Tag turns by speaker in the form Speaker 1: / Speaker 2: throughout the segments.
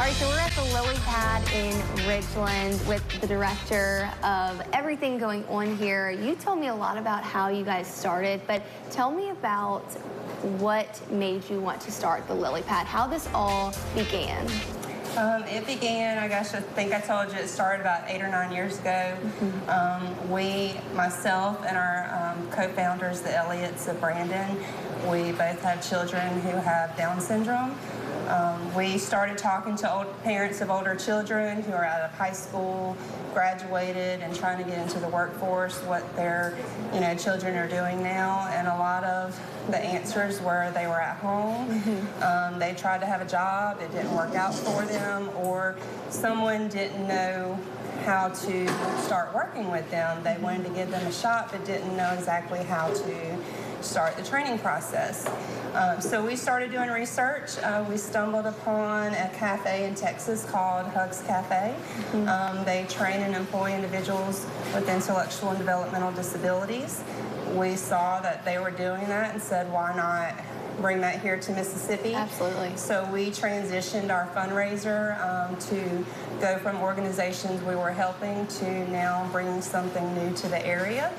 Speaker 1: All right, so we're at the lily pad in Ridgeland with the director of everything going on here. You told me a lot about how you guys started, but tell me about what made you want to start the lily pad, how this all began.
Speaker 2: It began, I think I told you, it started about 8 or 9 years ago. Myself and our co-founders, the Elliots of Brandon, we both have children who have Down syndrome. We started talking to parents of older children who are out of high school, graduated, and trying to get into the workforce, what their children are doing now. And a lot of the answers were they were at home. They tried to have a job, it didn't work out for them, or someone didn't know how to start working with them. They wanted to give them a shot but didn't know exactly how to start the training process. So we started doing research. We stumbled upon a cafe in Texas called Hugs Cafe. They train and employ individuals with intellectual and developmental disabilities. We saw that they were doing that and said, why not bring that here to Mississippi?
Speaker 1: Absolutely.
Speaker 2: So we transitioned our fundraiser to go from organizations we were helping to now bringing something new to the area.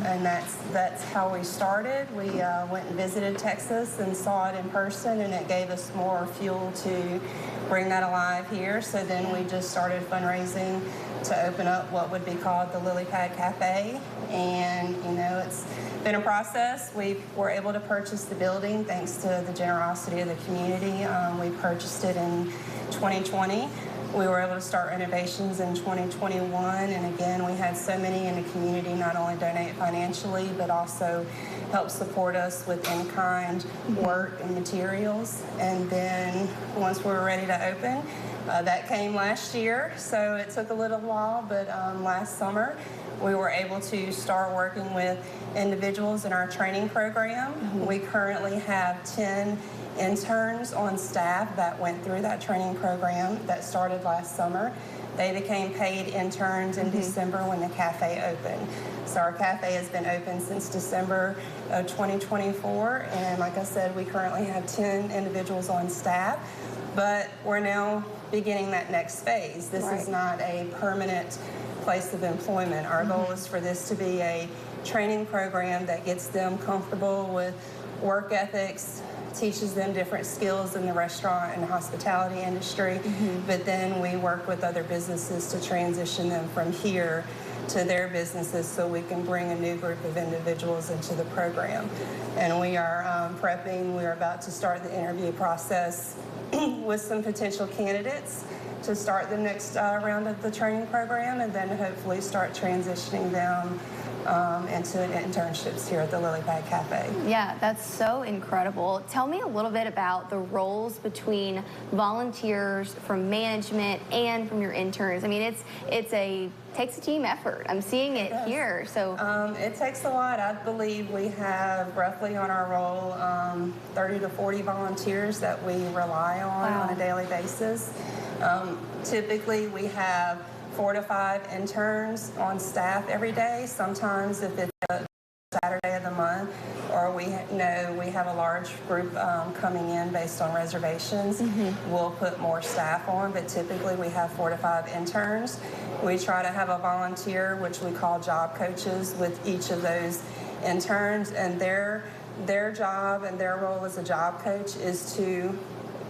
Speaker 2: And that's how we started. We went and visited Texas and saw it in person, and it gave us more fuel to bring that alive here. So then we just started fundraising to open up what would be called the Lily Pad Cafe. And it's been a process. We were able to purchase the building thanks to the generosity of the community. We purchased it in 2020. We were able to start renovations in 2021, and again, we had so many in the community not only donate financially, but also help support us with in-kind work and materials. And then once we were ready to open, that came last year, so it took a little while, but last summer, we were able to start working with individuals in our training program. We currently have 10 interns on staff that went through that training program that started last summer. They became paid interns in December when the cafe opened. So our cafe has been open since December of 2024, and like I said, we currently have 10 individuals on staff, but we're now beginning that next phase. This is not a permanent place of employment. Our goal is for this to be a training program that gets them comfortable with work ethics, teaches them different skills in the restaurant and hospitality industry, but then we work with other businesses to transition them from here to their businesses so we can bring a new group of individuals into the program. And we are prepping, we're about to start the interview process with some potential candidates to start the next round of the training program, and then hopefully start transitioning them into internships here at the Lily Pad Cafe.
Speaker 1: Yeah, that's so incredible. Tell me a little bit about the roles between volunteers from management and from your interns. I mean, it takes a team effort. I'm seeing it here. So
Speaker 2: it takes a lot. I believe we have roughly on our roll 30 to 40 volunteers that we rely on a daily basis. Typically, we have 4 to 5 interns on staff every day. Sometimes if it's a Saturday of the month, or we know we have a large group coming in based on reservations, we'll put more staff on, but typically we have 4 to 5 interns. We try to have a volunteer, which we call job coaches, with each of those interns, and their job and their role as a job coach is to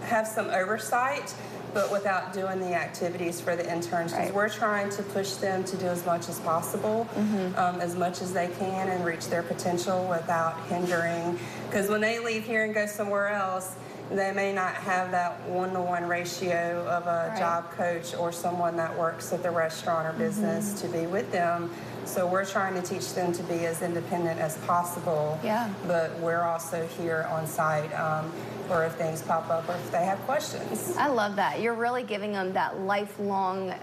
Speaker 2: have some oversight, but without doing the activities for the interns, because we're trying to push them to do as much as possible, as much as they can, and reach their potential without hindering. Because when they leave here and go somewhere else, they may not have that one-to-one ratio of a job coach or someone that works at the restaurant or business to be with them. So we're trying to teach them to be as independent as possible, but we're also here on site or if things pop up or if they have questions.
Speaker 1: I love that. You're really giving them that lifelong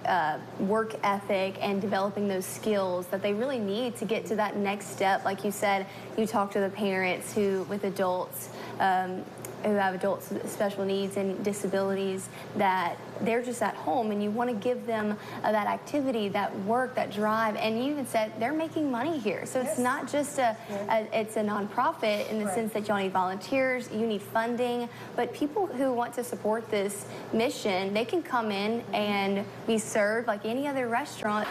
Speaker 1: work ethic and developing those skills that they really need to get to that next step. Like you said, you talk to the parents who, with adults, who have adults with special needs and disabilities that they're just at home, and you want to give them that activity, that work, that drive. And you even said they're making money here, so it's not just it's a nonprofit in the sense that y'all need volunteers, you need funding, but people who want to support this mission, they can come in and be served like any other restaurant.